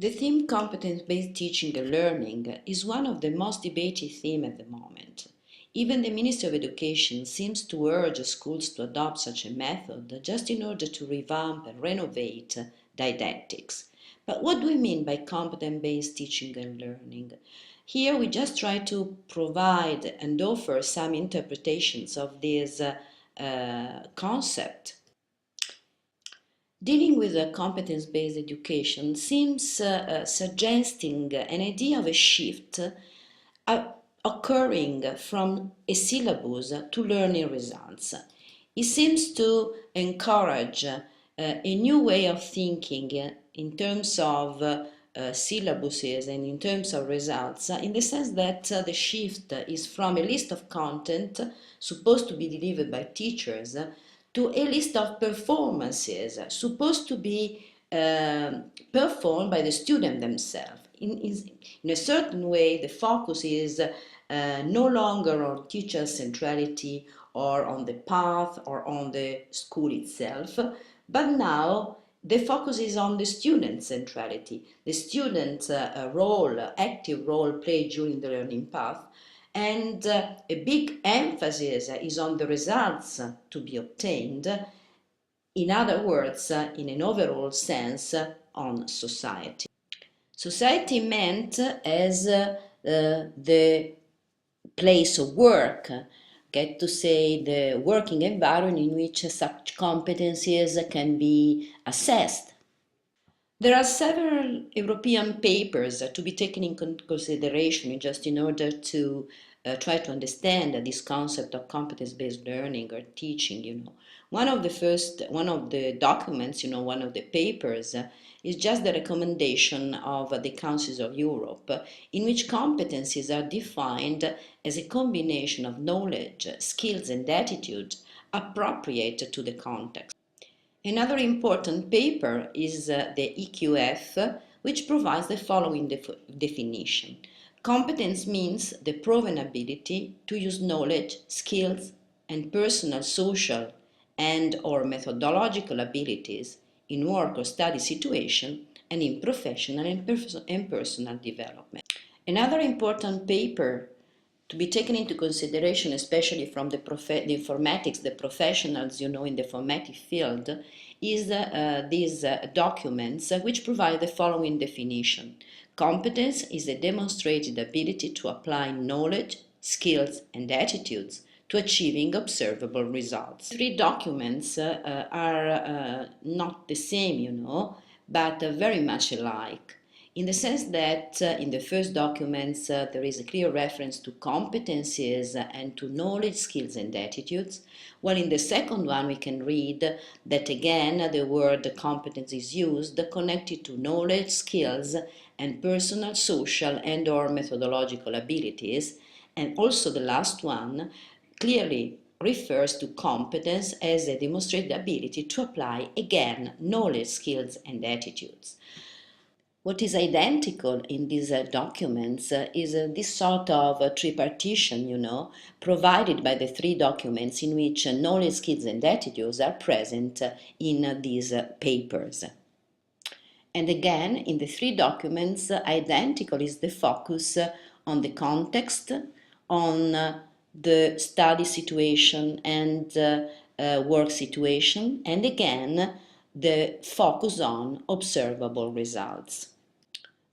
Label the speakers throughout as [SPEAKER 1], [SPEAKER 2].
[SPEAKER 1] The theme competence-based teaching and learning is one of the most debated themes at the moment. Even the Ministry of Education seems to urge schools to adopt such a method just in order to revamp and renovate didactics. But what do we mean by competence-based teaching and learning? Here we just try to provide and offer some interpretations of this concept. Dealing with a competence-based education seems suggesting an idea of a shift occurring from a syllabus to learning results. It seems to encourage a new way of thinking in terms of syllabuses and in terms of results, in the sense that the shift is from a list of content supposed to be delivered by teachers to a list of performances supposed to be performed by the student themselves. In a certain way, the focus is no longer on teacher centrality or on the path or on the school itself, but now the focus is on the student centrality, the student's active role played during the learning path, and a big emphasis is on the results to be obtained. In other words, in an overall sense, on society. Society meant as the place of work, get to say the working environment in which such competencies can be assessed. There are several European papers to be taken in consideration just in order to try to understand this concept of competence-based learning or teaching. One of the documents, one of the papers is just the recommendation of the Councils of Europe, in which competencies are defined as a combination of knowledge, skills, and attitudes appropriate to the context. Another important paper is the EQF, which provides the following definition. Competence means the proven ability to use knowledge, skills, and personal, social, and/or methodological abilities in work or study situation and in professional and personal development. Another important paper to be taken into consideration, especially from the informatics, the professionals, in the informatic field, is these documents which provide the following definition. Competence is a demonstrated ability to apply knowledge, skills, and attitudes to achieving observable results. Three documents are not the same, but very much alike, in the sense that in the first documents there is a clear reference to competencies and to knowledge, skills, and attitudes, while in the second one we can read that again the word competence is used connected to knowledge, skills, and personal, social, and/or methodological abilities, and also the last one clearly refers to competence as a demonstrated ability to apply, again, knowledge, skills, and attitudes. What is identical in these documents is this sort of tripartition, provided by the three documents in which knowledge, skills, and attitudes are present in these papers. And again, in the three documents, identical is the focus on the context, on the study situation and work situation, and again, the focus on observable results.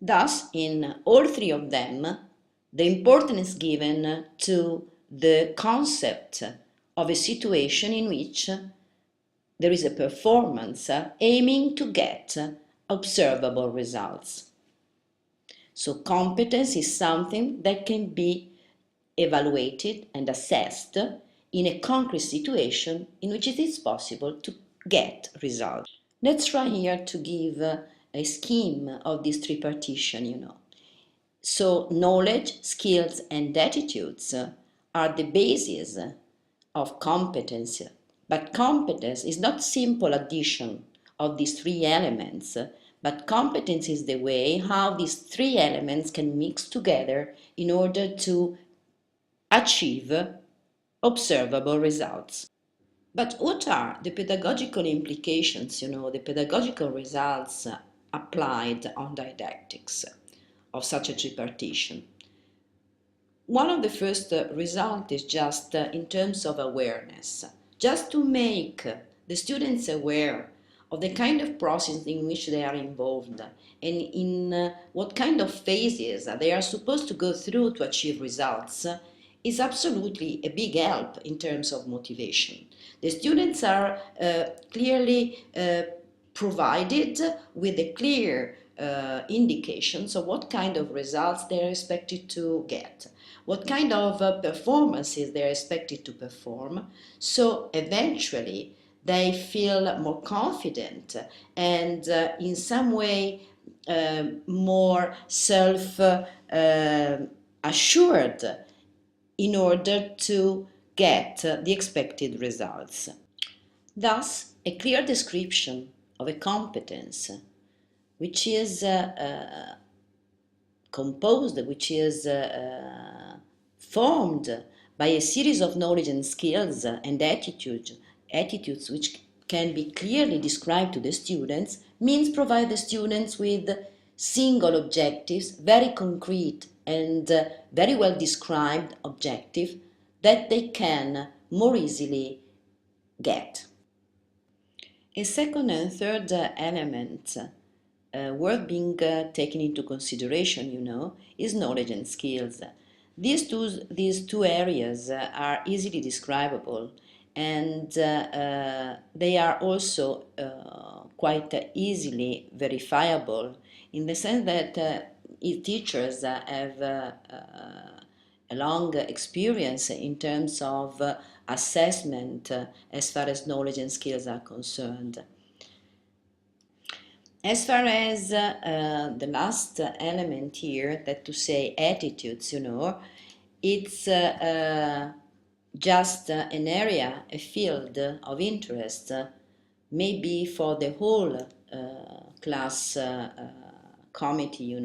[SPEAKER 1] Thus, in all three of them, the importance is given to the concept of a situation in which there is a performance aiming to get observable results. So competence is something that can be evaluated and assessed in a concrete situation in which it is possible to get results. Let's try here to give a scheme of this tripartition. So knowledge, skills, and attitudes are the basis of competence, but competence is not simple addition of these three elements, but competence is the way how these three elements can mix together in order to achieve observable results. But what are the pedagogical implications, the pedagogical results applied on didactics of such a tripartition. One of the first results is just in terms of awareness, just to make the students aware of the kind of process in which they are involved and in what kind of phases they are supposed to go through to achieve results is absolutely a big help in terms of motivation. The students are clearly provided with a clear indications of what kind of results they are expected to get, what kind of performances they are expected to perform, so eventually they feel more confident and in some way more self-assured in order to get the expected results. Thus, a clear description of a competence which is composed, which is formed by a series of knowledge and skills and attitudes which can be clearly described to the students, means provide the students with single objectives, very concrete and very well described objective that they can more easily get. A second and third element worth being taken into consideration, is knowledge and skills. These two areas are easily describable, and they are also quite easily verifiable in the sense that teachers have a long experience in terms of assessment as far as knowledge and skills are concerned. As far as the last element here, that to say attitudes, it's just an area, a field of interest, maybe for the whole class committee,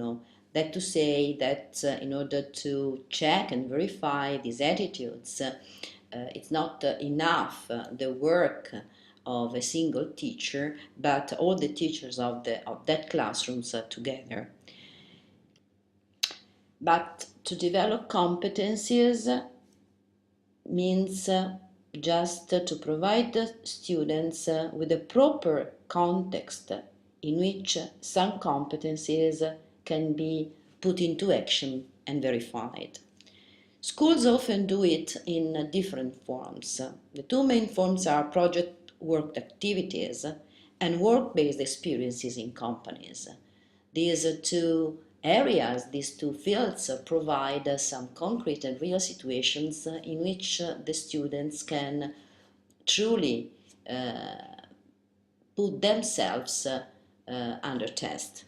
[SPEAKER 1] that to say that in order to check and verify these attitudes, it's not enough the work of a single teacher, but all the teachers of that classrooms together. But to develop competencies means just to provide the students with a proper context in which some competencies can be put into action and verified. Schools often do it in different forms. The two main forms are project work activities and work-based experiences in companies. These two areas, these two fields provide some concrete and real situations in which the students can truly put themselves under test.